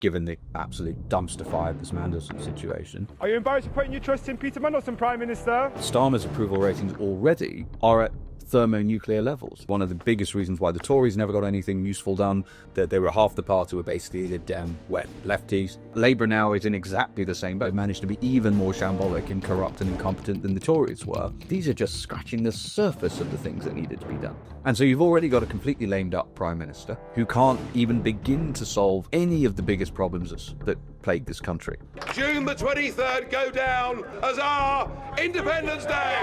given the absolute dumpster fire of this Mandelson situation. Are you embarrassed for putting your trust in Peter Mandelson, Prime Minister? Starmer's approval ratings already are at thermonuclear levels. One of the biggest reasons why the Tories never got anything useful done, that they were half the party were basically the damn wet lefties. Labour now is in exactly the same boat. They managed to be even more shambolic and corrupt and incompetent than the Tories were. These are just scratching the surface of the things that needed to be done. And so you've already got a completely lamed up Prime Minister who can't even begin to solve any of the biggest problems that plague this country. June the 23rd go down as our Independence Day!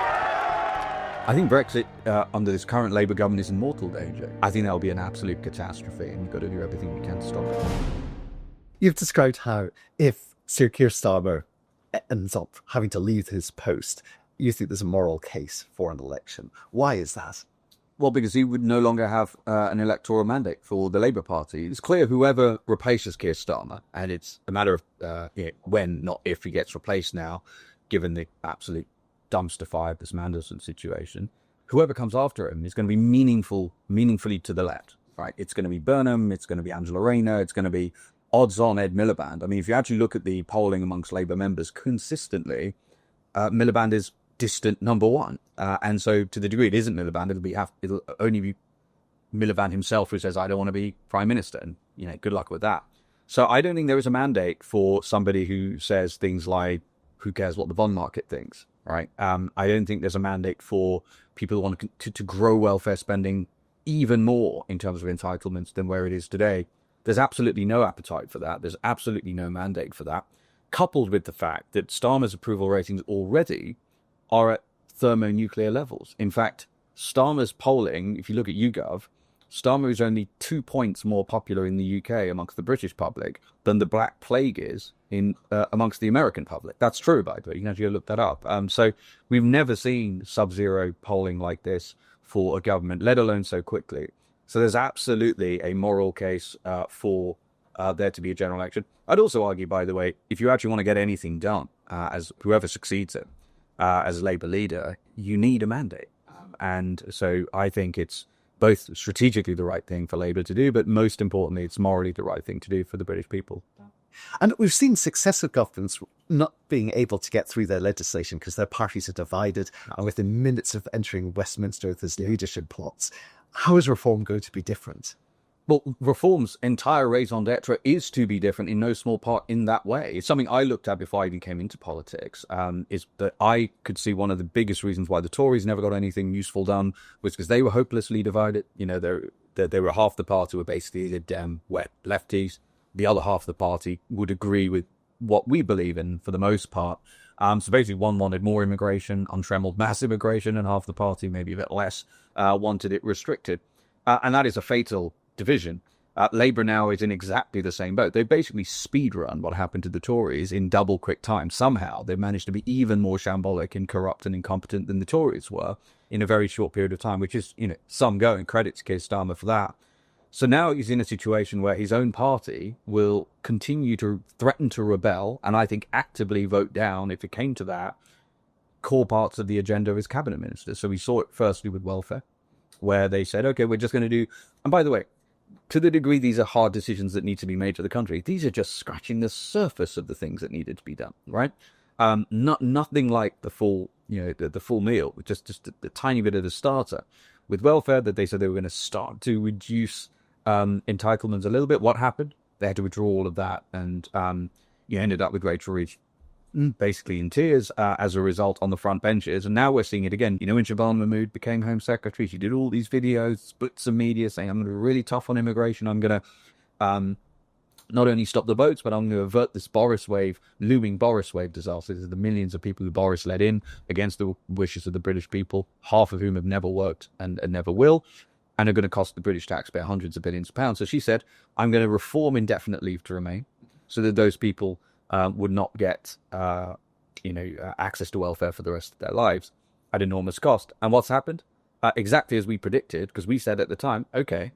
I think Brexit, under this current Labour government, is in mortal danger. I think that will be an absolute catastrophe, and we've got to do everything we can to stop it. You've described how if Sir Keir Starmer ends up having to leave his post, you think there's a moral case for an election. Why is that? Well, because he would no longer have an electoral mandate for the Labour Party. It's clear whoever replaces Keir Starmer, and it's a matter of when, not if, he gets replaced now, given the absolute dumpster fire of this Mandelson situation, whoever comes after him is going to be meaningfully to the left, right? It's going to be Burnham, it's going to be Angela Rayner, it's going to be odds-on Ed Miliband. I mean, if you actually look at the polling amongst Labour members consistently, Miliband is distant number one. And so to the degree it isn't Miliband, it'll only be Miliband himself who says, I don't want to be Prime Minister. And, good luck with that. So I don't think there is a mandate for somebody who says things like, who cares what the bond market thinks? Right. I don't think there's a mandate for people who want to grow welfare spending even more in terms of entitlements than where it is today. There's absolutely no appetite for that. There's absolutely no mandate for that. Coupled with the fact that Starmer's approval ratings already are at thermonuclear levels. In fact, Starmer's polling, if you look at YouGov, Starmer is only 2 points more popular in the UK amongst the British public than the Black Plague is in amongst the American public. That's true, by the way. You can actually go look that up. So we've never seen sub-zero polling like this for a government, let alone so quickly. So there's absolutely a moral case for there to be a general election. I'd also argue, by the way, if you actually want to get anything done, as whoever succeeds it as a Labour leader, you need a mandate. And so I think it's both strategically the right thing for Labour to do, but most importantly, it's morally the right thing to do for the British people. And we've seen successive governments not being able to get through their legislation because their parties are divided, and within minutes of entering Westminster, there's leadership plots. How is reform going to be different? Well, reform's entire raison d'etre is to be different in no small part in that way. It's something I looked at before I even came into politics, is that I could see one of the biggest reasons why the Tories never got anything useful done was because they were hopelessly divided. They were half the party were basically the damn wet lefties. The other half of the party would agree with what we believe in for the most part. So basically one wanted more immigration, untrammeled mass immigration, and half the party, maybe a bit less, wanted it restricted. And that is a fatal division. Labour now is in exactly the same boat. They basically speedrun what happened to the Tories in double quick time. Somehow they've managed to be even more shambolic and corrupt and incompetent than the Tories were in a very short period of time, which is, some go, and credit to Keir Starmer for that. So now he's in a situation where his own party will continue to threaten to rebel, and I think actively vote down, if it came to that, core parts of the agenda of his cabinet ministers. So we saw it firstly with welfare, where they said, okay, we're just going to do, and by the way, to the degree these are hard decisions that need to be made for the country, these are just scratching the surface of the things that needed to be done, right? Nothing like the full, the full meal, just the tiny bit of the starter. With welfare, that they said they were going to start to reduce entitlements a little bit. What happened? They had to withdraw all of that, and you ended up with Rachel Reeves basically in tears as a result on the front benches. And now we're seeing it again. When Siobhan Mahmood became Home Secretary, she did all these videos, split some media saying, I'm going to be really tough on immigration. I'm going to not only stop the boats, but I'm going to avert this looming Boris wave disaster. This is the millions of people who Boris let in against the wishes of the British people, half of whom have never worked and never will, and are going to cost the British taxpayer hundreds of billions of pounds. So she said, I'm going to reform indefinite leave to remain so that those people would not get, access to welfare for the rest of their lives at enormous cost. And what's happened? Exactly as we predicted, because we said at the time, okay,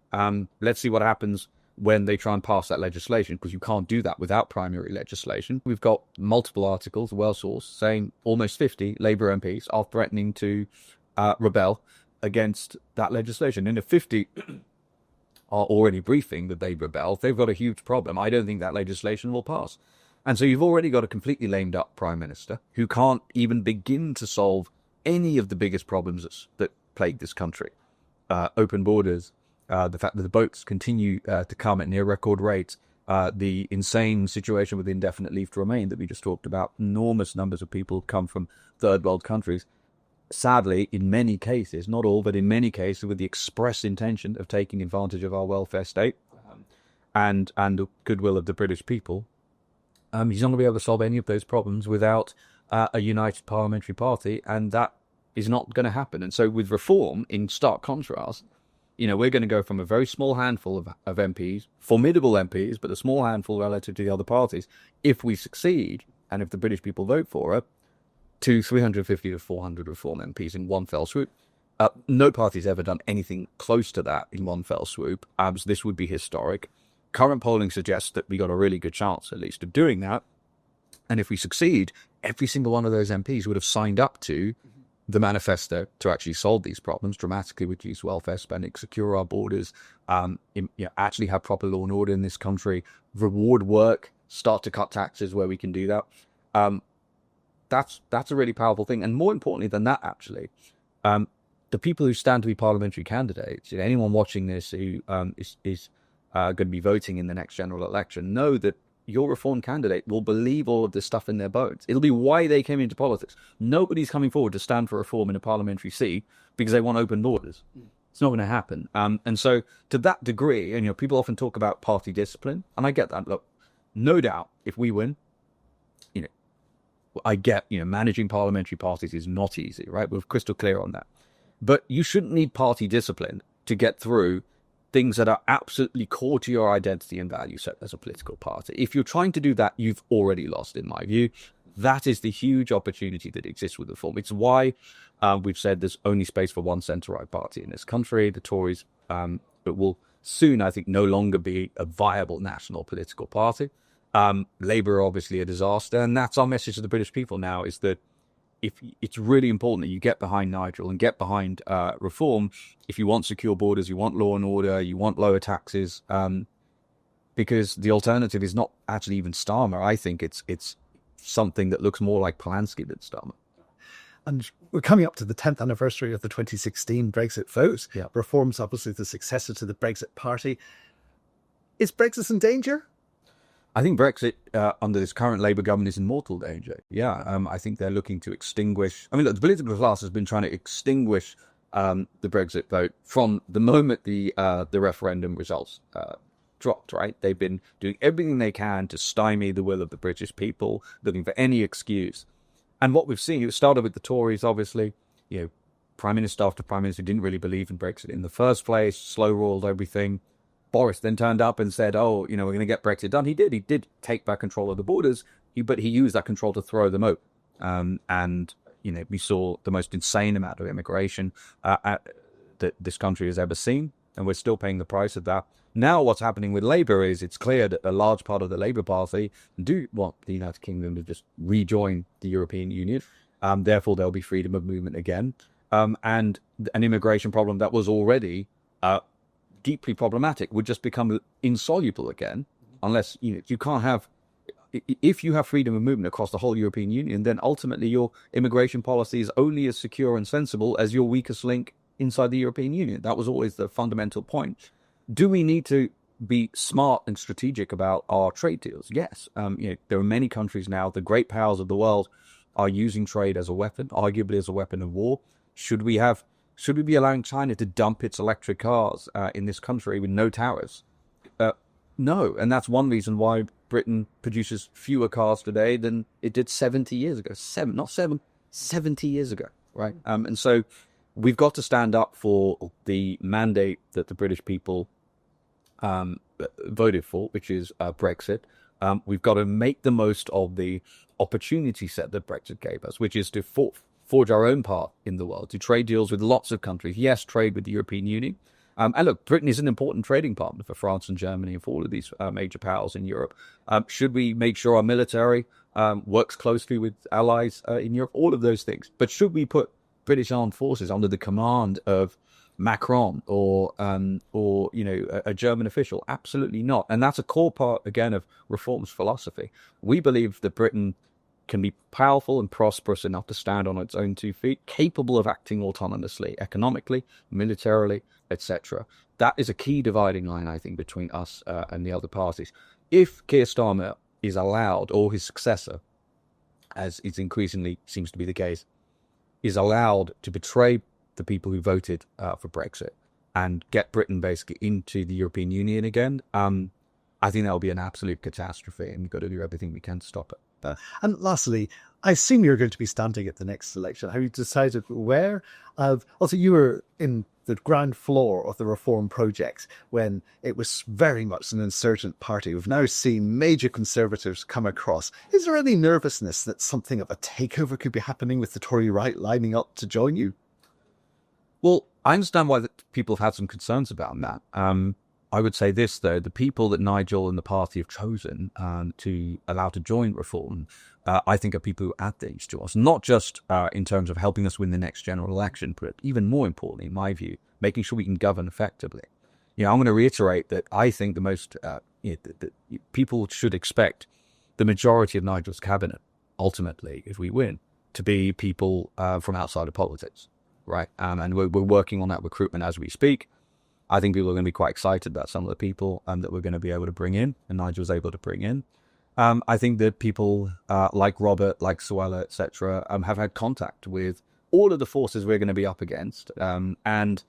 let's see what happens when they try and pass that legislation, because you can't do that without primary legislation. We've got multiple articles, well-sourced, saying almost 50 Labour MPs are threatening to rebel against that legislation. And if 50 are already briefing the Labour belt, they've got a huge problem. I don't think that legislation will pass. And so you've already got a completely lamed up Prime Minister who can't even begin to solve any of the biggest problems that plague this country. Open borders, the fact that the boats continue to come at near record rates, the insane situation with indefinite leave to remain that we just talked about. Enormous numbers of people come from third world countries. Sadly, in many cases, not all, but in many cases, with the express intention of taking advantage of our welfare state and the goodwill of the British people. He's not going to be able to solve any of those problems without a united parliamentary party, and that is not going to happen. And so with reform, in stark contrast, we're going to go from a very small handful of MPs, formidable MPs, but a small handful relative to the other parties, if we succeed, and if the British people vote for it, to 350 to 400 reform MPs in one fell swoop. No party's ever done anything close to that in one fell swoop. So this would be historic. Current polling suggests that we got a really good chance, at least, of doing that. And if we succeed, every single one of those MPs would have signed up to the manifesto to actually solve these problems, dramatically reduce welfare spending, secure our borders, actually have proper law and order in this country, reward work, start to cut taxes where we can do that. That's a really powerful thing. And more importantly than that, actually, the people who stand to be parliamentary candidates, anyone watching this who is going to be voting in the next general election, know that your reform candidate will believe all of this stuff in their bones. It'll be why they came into politics. Nobody's coming forward to stand for reform in a parliamentary seat because they want open borders. It's not going to happen. And so to that degree, and people often talk about party discipline, and I get that. Look, no doubt, if we win, I get, managing parliamentary parties is not easy, right? We're crystal clear on that. But you shouldn't need party discipline to get through things that are absolutely core to your identity and value set as a political party. If you're trying to do that, you've already lost, in my view. That is the huge opportunity that exists with reform. It's why we've said there's only space for one centre-right party in this country. The Tories will soon, I think, no longer be a viable national political party. Labour are obviously a disaster, and that's our message to the British people now, is that if it's really important that you get behind Nigel and get behind reform if you want secure borders, you want law and order, you want lower taxes, because the alternative is not actually even Starmer. I think it's something that looks more like Polanski than Starmer. And we're coming up to the 10th anniversary of the 2016 Brexit vote. Yeah. Reform's obviously the successor to the Brexit Party. Is Brexit in danger? I think Brexit, under this current Labour government, is in mortal danger. Yeah, I think they're looking to extinguish... I mean, look, the political class has been trying to extinguish the Brexit vote from the moment the referendum results dropped, right? They've been doing everything they can to stymie the will of the British people, looking for any excuse. And what we've seen, it started with the Tories, obviously. Prime Minister after Prime Minister didn't really believe in Brexit in the first place, slow-rolled everything. Boris then turned up and said, we're going to get Brexit done. He did take back control of the borders, but he used that control to throw them open. And we saw the most insane amount of immigration that this country has ever seen, and we're still paying the price of that. Now what's happening with Labour is it's clear that a large part of the Labour Party do want the United Kingdom to just rejoin the European Union. Therefore, there'll be freedom of movement again. And an immigration problem that was already... deeply problematic would just become insoluble again, unless you can't have. If you have freedom of movement across the whole European Union, then ultimately your immigration policy is only as secure and sensible as your weakest link inside the European Union. That was always the fundamental point. Do we need to be smart and strategic about our trade deals? Yes. There are many countries now. The great powers of the world are using trade as a weapon, arguably as a weapon of war. Should we be allowing China to dump its electric cars in this country with no tariffs? No. And that's one reason why Britain produces fewer cars today than it did 70 years ago. 70 years ago, right? And so we've got to stand up for the mandate that the British people voted for, which is Brexit. We've got to make the most of the opportunity set that Brexit gave us, which is to forge our own path in the world, to trade deals with lots of countries. Yes, trade with the European Union. And look, Britain is an important trading partner for France and Germany and for all of these major powers in Europe. Should we make sure our military works closely with allies in Europe? All of those things. But should we put British armed forces under the command of Macron or a German official. Absolutely not. And that's a core part again of reform's philosophy. We believe that Britain can be powerful and prosperous enough to stand on its own 2 feet, capable of acting autonomously, economically, militarily, etc. That is a key dividing line, I think, between us and the other parties. If Keir Starmer is allowed, or his successor, as it increasingly seems to be the case, is allowed to betray the people who voted for Brexit and get Britain basically into the European Union again, I think that will be an absolute catastrophe, and we've got to do everything we can to stop it. And lastly, I assume you're going to be standing at the next election. Have you decided where? Also, you were in the ground floor of the reform project when it was very much an insurgent party. We've now seen major Conservatives come across. Is there any nervousness that something of a takeover could be happening with the Tory right lining up to join you? Well, I understand why people have had some concerns about that. I would say this, though, the people that Nigel and the party have chosen to allow to join reform, I think are people who add things to us, not just in terms of helping us win the next general election, but even more importantly, in my view, making sure we can govern effectively. I'm going to reiterate that I think the most that people should expect the majority of Nigel's cabinet, ultimately, if we win, to be people from outside of politics, right? And we're working on that recruitment as we speak. I think people are going to be quite excited about some of the people that we're going to be able to bring in, and Nigel was able to bring in. I think that people like Robert, like Suella, etc., have had contact with all of the forces we're going to be up against. And,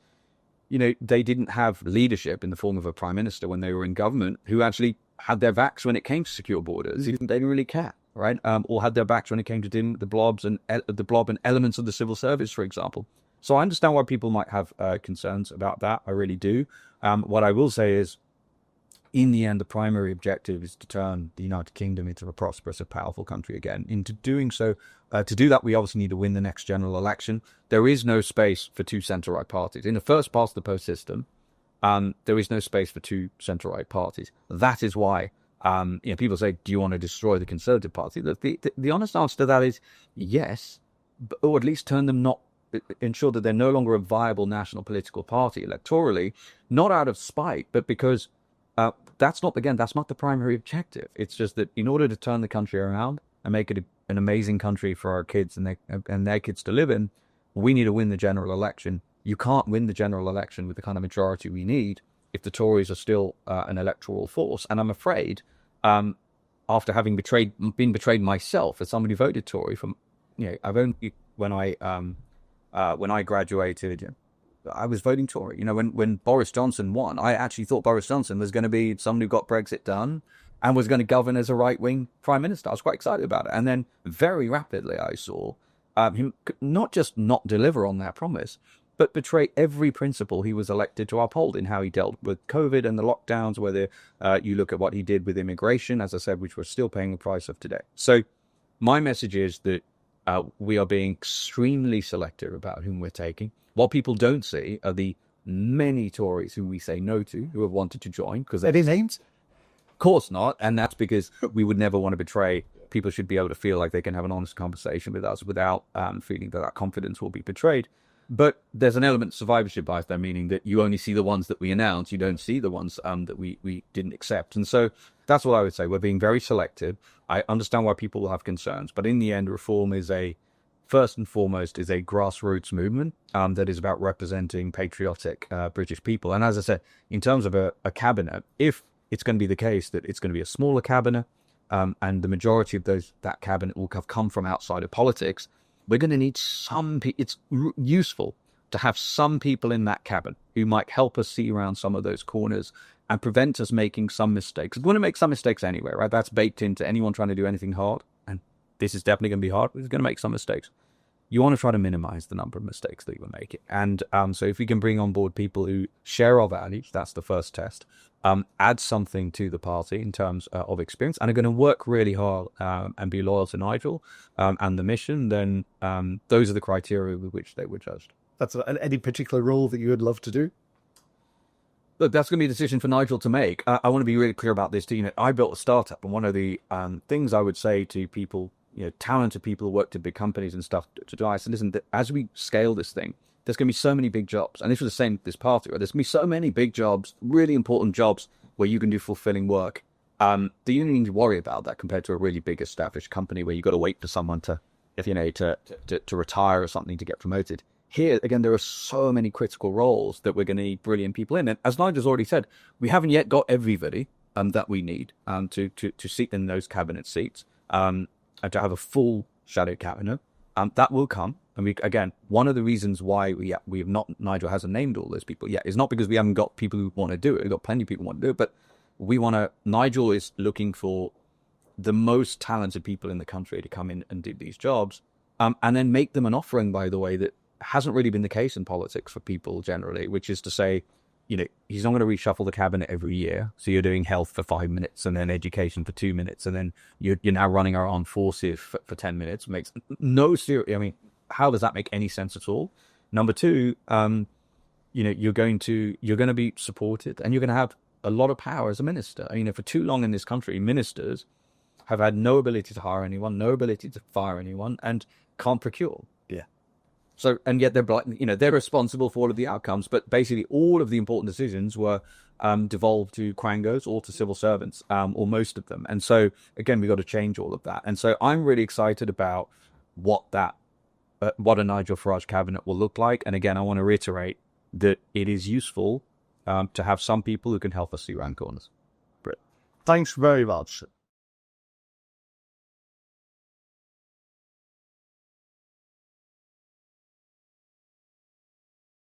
they didn't have leadership in the form of a prime minister when they were in government who actually had their backs when it came to secure borders. They didn't really care, right? Or had their backs when it came to dealing with the blob and elements of the civil service, for example. So I understand why people might have concerns about that. I really do. What I will say is, in the end, the primary objective is to turn the United Kingdom into a prosperous and powerful country again. Into doing so, to do that, we obviously need to win the next general election. There is no space for 2 centre-right parties. In the first past the post system, there is no space for 2 centre-right parties. That is why people say, do you want to destroy the Conservative Party? The honest answer to that is yes, or at least ensure that they're no longer a viable national political party electorally, not out of spite, but because that's not the primary objective. It's just that in order to turn the country around and make it an amazing country for our kids and their kids to live in, we need to win the general election. You can't win the general election with the kind of majority we need if the Tories are still an electoral force. And I'm afraid, after having been betrayed myself as somebody who voted Tory when I graduated, I was voting Tory. When Boris Johnson won, I actually thought Boris Johnson was going to be someone who got Brexit done and was going to govern as a right-wing prime minister. I was quite excited about it. And then very rapidly I saw him not just not deliver on that promise, but betray every principle he was elected to uphold in how he dealt with COVID and the lockdowns, whether you look at what he did with immigration, as I said, which we're still paying the price of today. So my message is that we are being extremely selective about whom we're taking. What people don't see are the many Tories who we say no to, who have wanted to join. Any names? Of course not. And that's because we would never want to betray. People should be able to feel like they can have an honest conversation with us without feeling that confidence will be betrayed. But there's an element of survivorship bias there, meaning that you only see the ones that we announce. You don't see the ones that we didn't accept. And so that's what I would say. We're being very selective. I understand why people will have concerns. But in the end, reform is first and foremost, is a grassroots movement that is about representing patriotic British people. And as I said, in terms of a cabinet, if it's going to be the case that it's going to be a smaller cabinet and the majority of that cabinet will have come from outside of politics, we're going to need it's useful to have some people in that cabinet who might help us see around some of those corners and prevent us making some mistakes. We're going to make some mistakes anyway, right? That's baked into anyone trying to do anything hard. And this is definitely going to be hard. We're going to make some mistakes. You want to try to minimize the number of mistakes that you will make. And so if we can bring on board people who share our values, that's the first test, add something to the party in terms of experience, and are going to work really hard and be loyal to Nigel and the mission, then those are the criteria with which they were judged. That's any particular role that you would love to do? Look, that's going to be a decision for Nigel to make. I want to be really clear about this too. I built a startup, and one of the things I would say to people, talented people who worked at big companies and stuff, I said, listen, as we scale this thing, there's going to be so many big jobs. And this was the same with this party, right? There's going to be so many big jobs, really important jobs where you can do fulfilling work. You don't need to worry about that compared to a really big established company where you've got to wait for someone to retire or something to get promoted. Here, again, there are so many critical roles that we're going to need brilliant people in. And as Nigel's already said, we haven't yet got everybody that we need to sit in those cabinet seats and to have a full shadow cabinet. That will come. And again, one of the reasons why Nigel hasn't named all those people yet is not because we haven't got people who want to do it. We've got plenty of people who want to do it, but Nigel is looking for the most talented people in the country to come in and do these jobs, and then make them an offering, by the way, that hasn't really been the case in politics for people generally, which is to say, he's not going to reshuffle the cabinet every year. So you're doing health for 5 minutes and then education for 2 minutes. And then you're now running our armed forces for 10 minutes. Makes no serious. How does that make any sense at all? Number two, you're going to be supported and you're going to have a lot of power as a minister. For too long in this country, ministers have had no ability to hire anyone, no ability to fire anyone, and can't procure. Yeah. So, and yet they're responsible for all of the outcomes, but basically all of the important decisions were devolved to quangos or to civil servants, or most of them. And so, again, we've got to change all of that. And so I'm really excited about what a Nigel Farage cabinet will look like. And again, I want to reiterate that it is useful to have some people who can help us see round corners. Thanks very much.